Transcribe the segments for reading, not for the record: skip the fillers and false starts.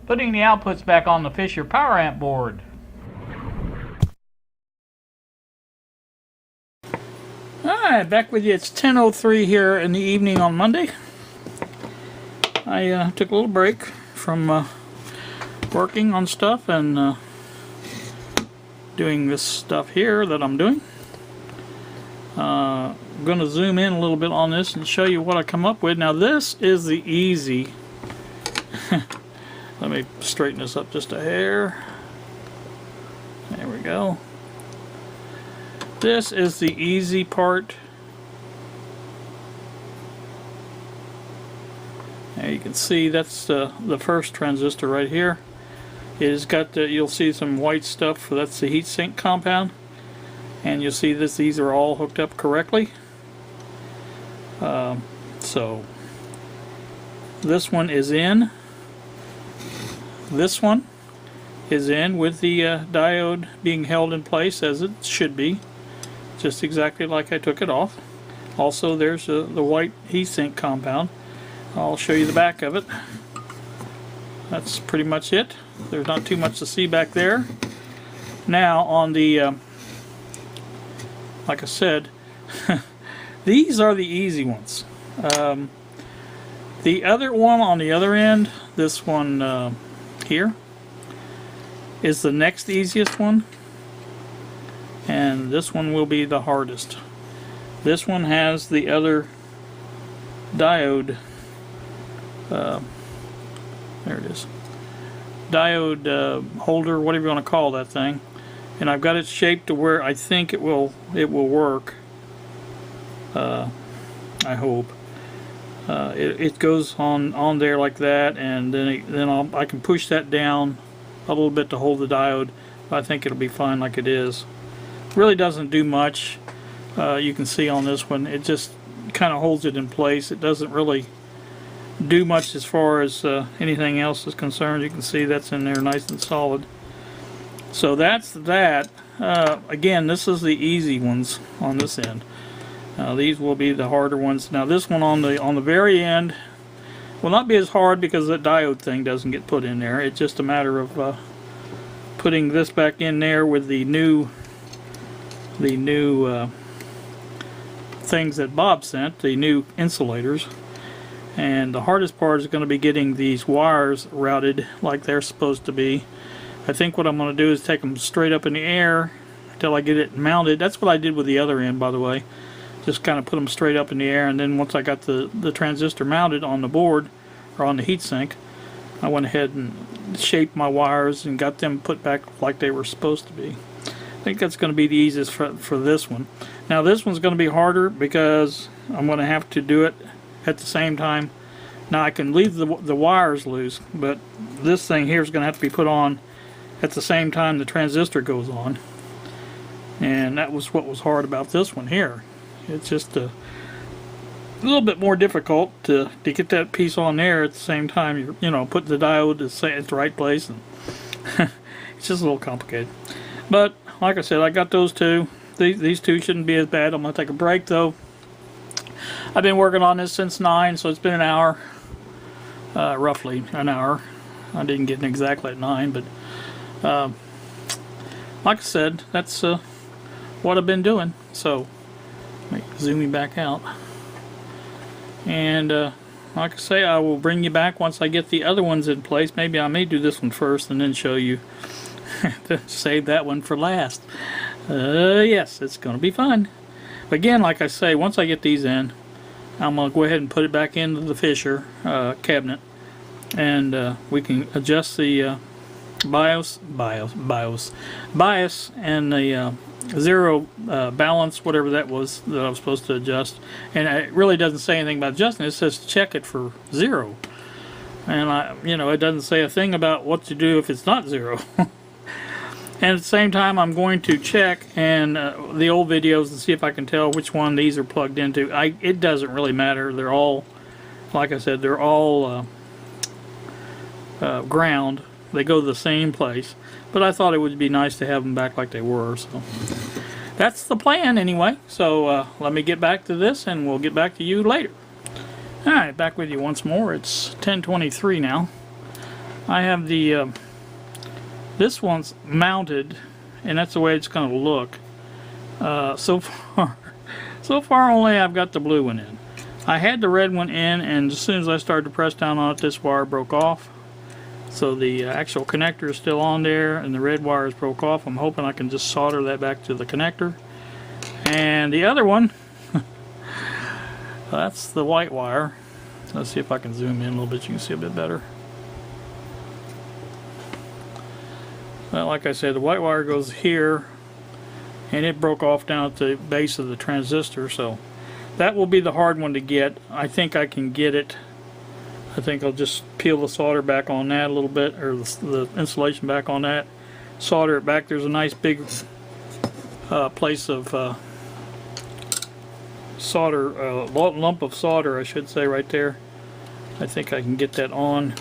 Putting the outputs back on the Fisher power amp board. Alright, back with you. It's 10:03 here in the evening on Monday. I took a little break from working on stuff and doing this stuff here that I'm doing. I'm going to zoom in a little bit on this and show you what I come up with. Now this is the easy. Let me straighten this up just a hair. There we go. This is the easy part. Now you can see that's the first transistor right here. It has got the, you'll see some white stuff, that's the heatsink compound. And you'll see this, these are all hooked up correctly. So this one is in. This one is in with the diode being held in place as it should be, just exactly like I took it off. Also there's the white heatsink compound. I'll show you the back of it. That's pretty much it. There's not too much to see back there. Now on the like I said, these are the easy ones. The other one on the other end, this one here, is the next easiest one, and this one will be the hardest. This one has the other diode, there it is, diode holder, whatever you want to call that thing, and I've got it shaped to where I think it will work. I hope. It goes on there like that, and then I can push that down a little bit to hold the diode. I think it'll be fine like it is. Really doesn't do much. You can see on this one, it just kind of holds it in place. It doesn't really do much as far as anything else is concerned. You can see that's in there nice and solid. So that's that. Again, this is the easy ones on this end. These will be the harder ones. Now this one on the very end will not be as hard because that diode thing doesn't get put in there. It's just a matter of putting this back in there with the new things that Bob sent, the new insulators. And the hardest part is going to be getting these wires routed like they're supposed to be. I think what I'm going to do is take them straight up in the air until I get it mounted. That's what I did with the other end, by the way. Just kind of put them straight up in the air, and then once I got the transistor mounted on the board or on the heatsink, I went ahead and shaped my wires and got them put back like they were supposed to be. I think that's going to be the easiest for this one. Now this one's going to be harder because I'm going to have to do it at the same time. Now I can leave the wires loose, but this thing here is going to have to be put on at the same time the transistor goes on. And that was what was hard about this one here. It's just a little bit more difficult to get that piece on there at the same time you're put the diode at the right place, and it's just a little complicated. But like I said, I got those two. These two shouldn't be as bad. I'm going to take a break though. I've been working on this since 9, so it's been an hour, roughly an hour. I didn't get it exactly at 9, but like I said, that's what I've been doing. So let me zoom you back out, and like I say, I will bring you back once I get the other ones in place. Maybe I may do this one first and then show you to save that one for last. Yes, it's gonna be fun. But again, like I say, once I get these in, I'm gonna go ahead and put it back into the Fisher cabinet, and we can adjust the bias and the zero balance, whatever that was that I was supposed to adjust. And it really doesn't say anything about adjusting. It says check it for 0, and it doesn't say a thing about what to do if it's not 0. And at the same time, I'm going to check and the old videos and see if I can tell which one these are plugged into. It doesn't really matter. They're all, like I said, they're all ground. They go to the same place. But I thought it would be nice to have them back like they were. So that's the plan anyway. So let me get back to this, and we'll get back to you later. Alright, back with you once more. It's 10:23 now. I have the this one's mounted, and that's the way it's going to look. So far only I've got the blue one in. I had the red one in, and as soon as I started to press down on it, this wire broke off. So the actual connector is still on there, and the red wire is broke off. I'm hoping I can just solder that back to the connector. And the other one, that's the white wire. Let's see if I can zoom in a little bit. You can see a bit better. Well, like I said, the white wire goes here, and it broke off down at the base of the transistor, so that will be the hard one to get. I think I can get it. I think I'll just peel the solder back on that a little bit, or the insulation back on that, solder it back. There's a nice big place of solder, lump of solder I should say, right there. I think I can get that on.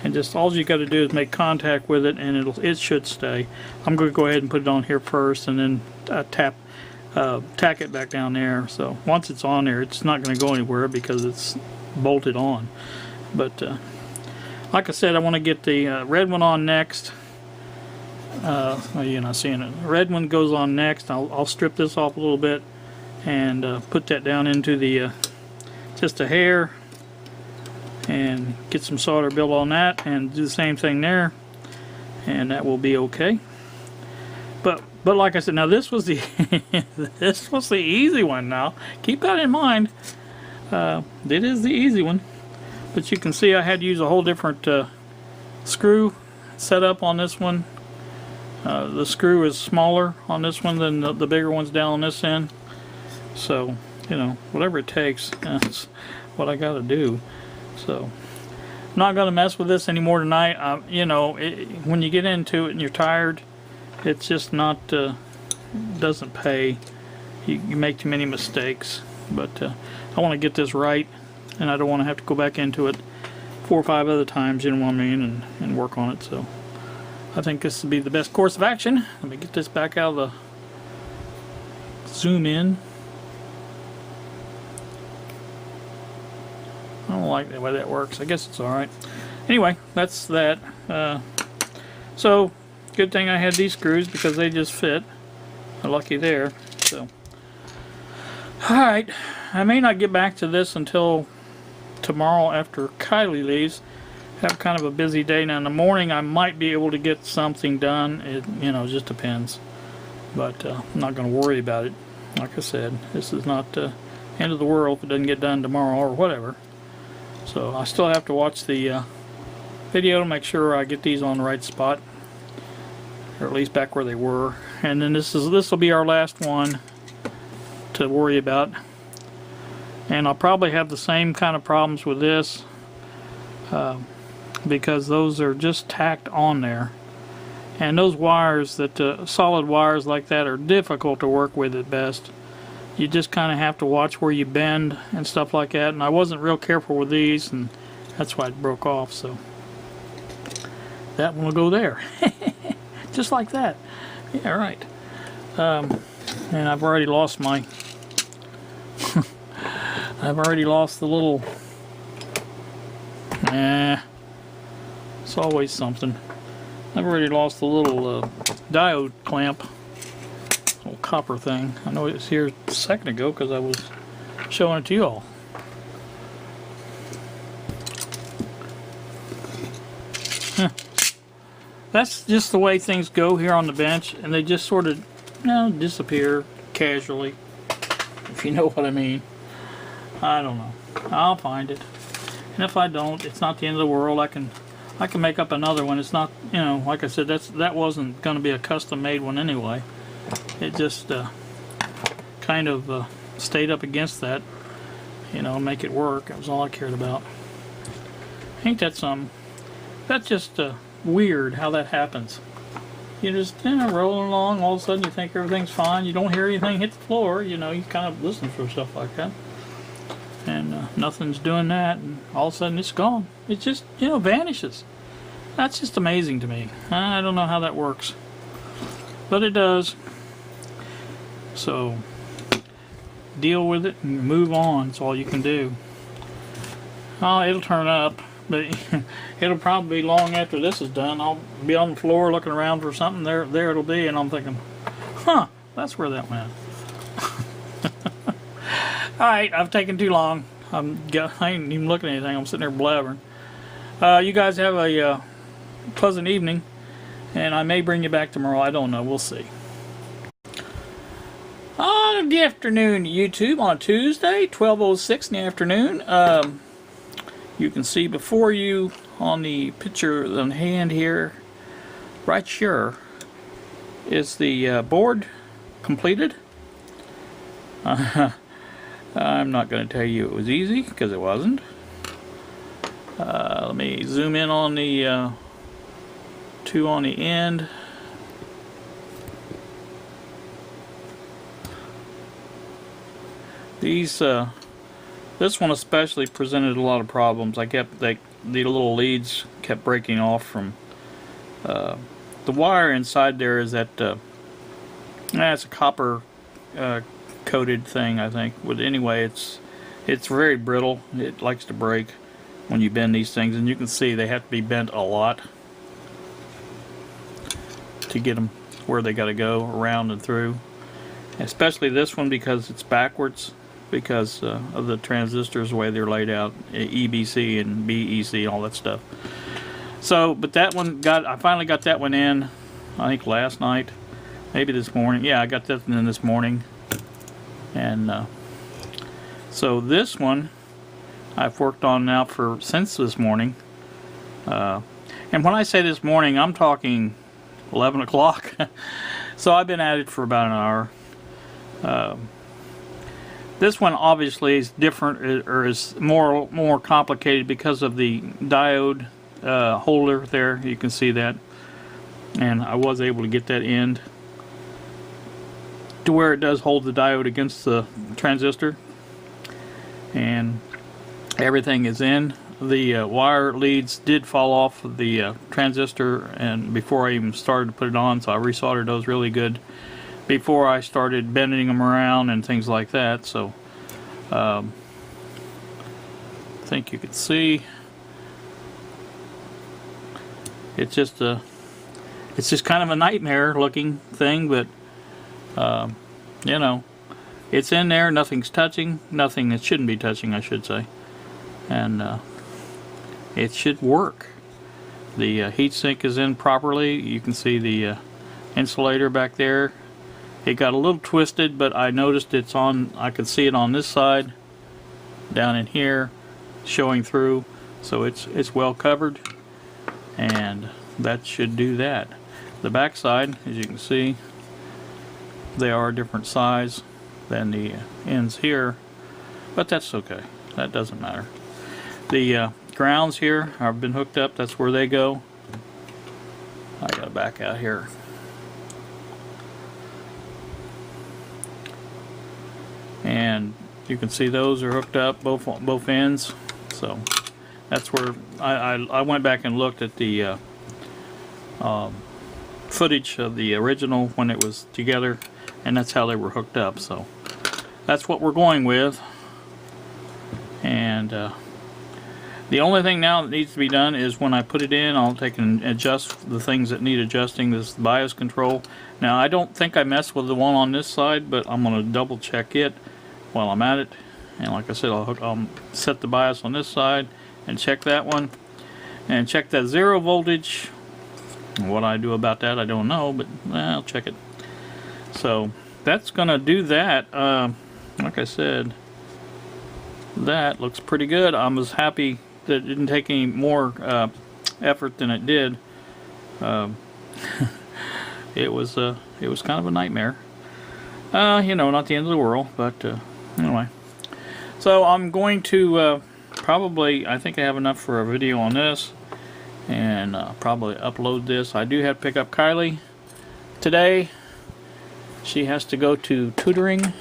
And just all you got to do is make contact with it, and it should stay. I'm going to go ahead and put it on here first, and then tack it back down there. So once it's on there, it's not going to go anywhere because it's bolted on. But like I said, I want to get the red one on next. Oh, you're not seeing it. The red one goes on next. I'll strip this off a little bit and put that down into the just a hair, and get some solder built on that, and do the same thing there, and that will be okay. But like I said, now this was the this was the easy one. Now keep that in mind. It is the easy one, but you can see I had to use a whole different screw setup on this one. The screw is smaller on this one than the bigger ones down on this end, so you know, whatever it takes, that's what I got to do. So I'm not going to mess with this anymore tonight. You know, when you get into it and you're tired, it's just not doesn't pay. You make too many mistakes. But I want to get this right, and I don't want to have to go back into it 4 or 5 other times, you know what I mean, and work on it. So I think this would be the best course of action. Let me get this back out of the zoom in. I don't like the way that works. I guess it's alright. Anyway, that's that. So, good thing I had these screws because they just fit. Lucky there. So, alright. I may not get back to this until tomorrow after Kylie leaves. Have kind of a busy day. Now in the morning I might be able to get something done. It, you know, just depends. But I'm not going to worry about it. Like I said, this is not the end of the world if it doesn't get done tomorrow or whatever. So I still have to watch the video to make sure I get these on the right spot, or at least back where they were. And then this will be our last one to worry about. And I'll probably have the same kind of problems with this because those are just tacked on there. And those wires, solid wires like that, are difficult to work with at best. You just kind of have to watch where you bend and stuff like that, and I wasn't real careful with these, and that's why it broke off. So that one will go there. Just like that. Yeah, right. And I've already lost my I've already lost the little it's always something. I've already lost the little diode clamp. Little copper thing. I know it was here a second ago because I was showing it to you all. That's just the way things go here on the bench, and they just sort of, you know, disappear casually, if you know what I mean. I don't know. I'll find it, and if I don't, it's not the end of the world. I can make up another one. It's not, you know, like I said, that wasn't going to be a custom made one anyway. It just kind of stayed up against that, you know, make it work. That was all I cared about. Ain't that something? That's just weird how that happens. You just, you know, rolling along, all of a sudden you think everything's fine. You don't hear anything hit the floor, you know, you kind of listen for stuff like that. And nothing's doing that, and all of a sudden it's gone. It just, you know, vanishes. That's just amazing to me. I don't know how that works, but it does. So deal with it and move on. That's all you can do. Oh, it'll turn up. but it'll probably be long after this is done. I'll be on the floor looking around for something. There it'll be, and I'm thinking, huh, that's where that went. Alright, I've taken too long. I ain't even looking at anything. I'm sitting there blabbering. You guys have a pleasant evening, and I may bring you back tomorrow. I don't know. We'll see. Good afternoon, YouTube, on a Tuesday, 12:06 in the afternoon. You can see before you on the picture on hand here, right here, is the board completed. I'm not going to tell you it was easy, because it wasn't. Let me zoom in on the two on the end. These, this one especially presented a lot of problems. The little leads kept breaking off from the wire inside there. Is that it's a copper coated thing, I think. But anyway, it's very brittle. It likes to break when you bend these things, and you can see they have to be bent a lot to get them where they got to go, around and through. Especially this one, because it's backwards, because of the transistors, the way they're laid out, EBC and BEC, all that stuff. So, but that one I finally got that one in, I think last night, maybe this morning. Yeah, I got that in this morning. And so this one I've worked on now since this morning. And when I say this morning, I'm talking 11 o'clock. So I've been at it for about an hour. This one obviously is different, or is more complicated because of the diode holder there. You can see that, and I was able to get that end to where it does hold the diode against the transistor, and everything is in. The wire leads did fall off of the transistor, and before I even started to put it on, so I resoldered those really good before I started bending them around and things like that. So I think you can see it's just kind of a nightmare looking thing, but you know, it's in there, nothing's touching, nothing that shouldn't be touching, I should say, and it should work. The heatsink is in properly. You can see the insulator back there. It got a little twisted, but I noticed it's on. I could see it on this side, down in here, showing through. So it's well covered, and that should do that. The back side, as you can see, they are a different size than the ends here, but that's okay. That doesn't matter. The grounds here have been hooked up. That's where they go. I gotta back out here. And you can see those are hooked up, both ends. So that's where I went back and looked at the footage of the original when it was together, and that's how they were hooked up. So that's what we're going with. And the only thing now that needs to be done is when I put it in, I'll take and adjust the things that need adjusting. This is the bias control. Now, I don't think I messed with the one on this side, but I'm going to double check it while I'm at it. And like I said, I'll set the bias on this side and check that one, and check that 0 voltage. What I do about that, I don't know, but I'll check it. So that's going to do that. Like I said, that looks pretty good. I was happy that it didn't take any more effort than it did. It was kind of a nightmare. You know, not the end of the world, but anyway. So I'm going to probably, I think I have enough for a video on this, and probably upload this. I do have to pick up Kylie today. She has to go to tutoring,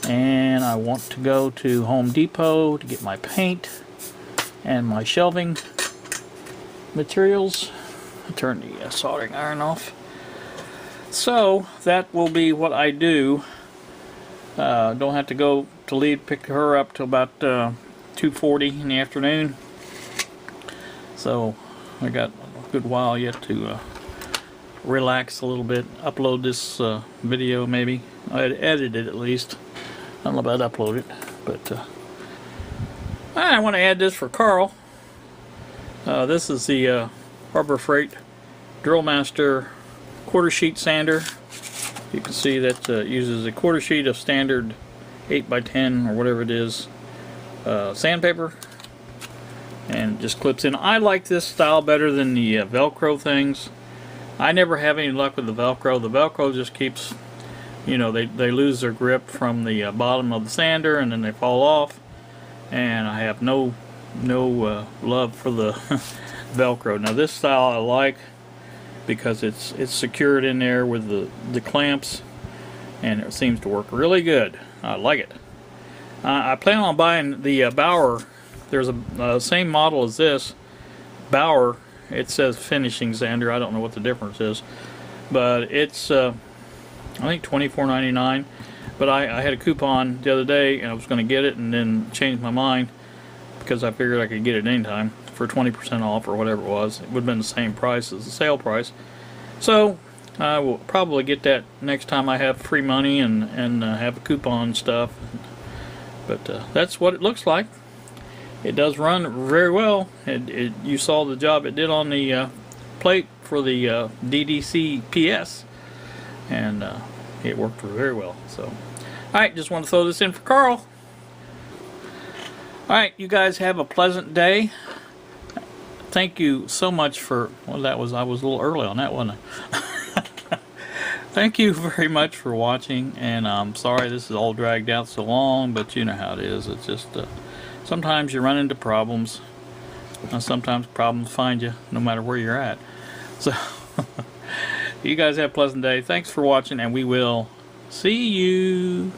and I want to go to Home Depot to get my paint and my shelving materials. I'll turn the soldering iron off. So that will be what I do. Don't have to go to leave, pick her up till about 2:40 in the afternoon. So I got a good while yet to relax a little bit, upload this video maybe. I'd edit it at least. I don't know about upload it, but I want to add this for Carl. This is the Harbor Freight Drill Master quarter sheet sander. You can see that uses a quarter sheet of standard 8x10 or whatever it is sandpaper, and just clips in. I like this style better than the Velcro things. I never have any luck with the Velcro. The Velcro just keeps, you know, they lose their grip from the bottom of the sander and then they fall off, and I have no love for the Velcro. Now this style I like because it's secured in there with the clamps, and it seems to work really good. I like it. I plan on buying the Bauer. There's a same model as this Bauer. It says finishing sander. I don't know what the difference is, but it's I think $24.99. But I had a coupon the other day and I was going to get it and then changed my mind because I figured I could get it anytime for 20% off or whatever it was. It would have been the same price as the sale price. So I will probably get that next time I have free money and have a coupon stuff. But that's what it looks like. It does run very well. You saw the job it did on the plate for the DDC PS, and it worked very well. So, alright, just want to throw this in for Carl. Alright, you guys have a pleasant day. Thank you so much for, well, I was a little early on that, wasn't I? Thank you very much for watching, and I'm sorry this is all dragged out so long, but you know how it is. It's just sometimes you run into problems, and sometimes problems find you no matter where you're at. So you guys have a pleasant day. Thanks for watching, and we will see you.